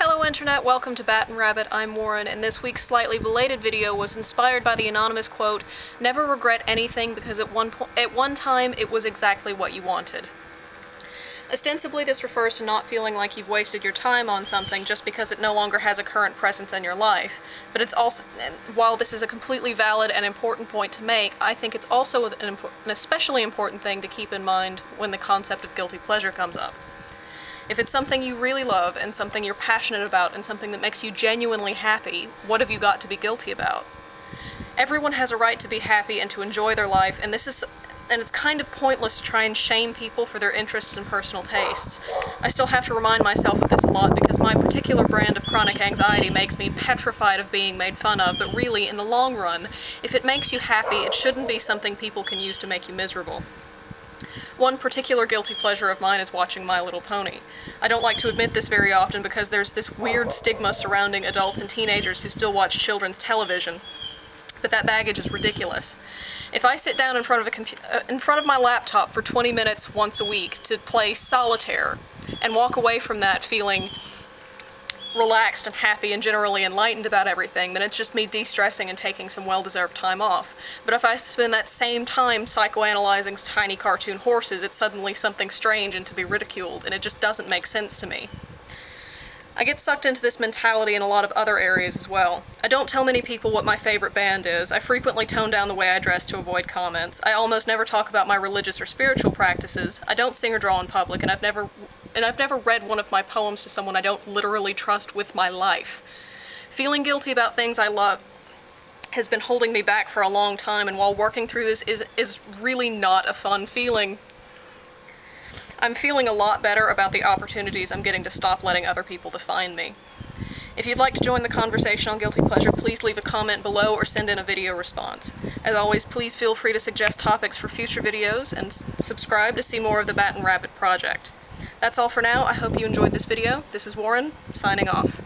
Hello Internet, welcome to Bat and Rabbit, I'm Warren, and this week's slightly belated video was inspired by the anonymous quote, "Never regret anything because at one time it was exactly what you wanted." Ostensibly this refers to not feeling like you've wasted your time on something just because it no longer has a current presence in your life, but it's also, while this is a completely valid and important point to make, I think it's also an especially important thing to keep in mind when the concept of guilty pleasure comes up. If it's something you really love, and something you're passionate about, and something that makes you genuinely happy, what have you got to be guilty about? Everyone has a right to be happy and to enjoy their life, and it's kind of pointless to try and shame people for their interests and personal tastes. I still have to remind myself of this a lot because my particular brand of chronic anxiety makes me petrified of being made fun of, but really, in the long run, if it makes you happy, it shouldn't be something people can use to make you miserable. One particular guilty pleasure of mine is watching My Little Pony. I don't like to admit this very often because there's this weird stigma surrounding adults and teenagers who still watch children's television, but that baggage is ridiculous. If I sit down in front of my laptop for 20 minutes once a week to play solitaire and walk away from that feeling relaxed and happy and generally enlightened about everything, then it's just me de-stressing and taking some well-deserved time off. But if I spend that same time psychoanalyzing tiny cartoon horses, it's suddenly something strange and to be ridiculed, and it just doesn't make sense to me. I get sucked into this mentality in a lot of other areas as well. I don't tell many people what my favorite band is. I frequently tone down the way I dress to avoid comments. I almost never talk about my religious or spiritual practices. I don't sing or draw in public, and I've never read one of my poems to someone I don't literally trust with my life. Feeling guilty about things I love has been holding me back for a long time, and while working through this is really not a fun feeling. I'm feeling a lot better about the opportunities I'm getting to stop letting other people define me. If you'd like to join the conversation on guilty pleasure, please leave a comment below or send in a video response. As always, please feel free to suggest topics for future videos, and subscribe to see more of the Bat and Rabbit project. That's all for now. I hope you enjoyed this video. This is Warren, signing off.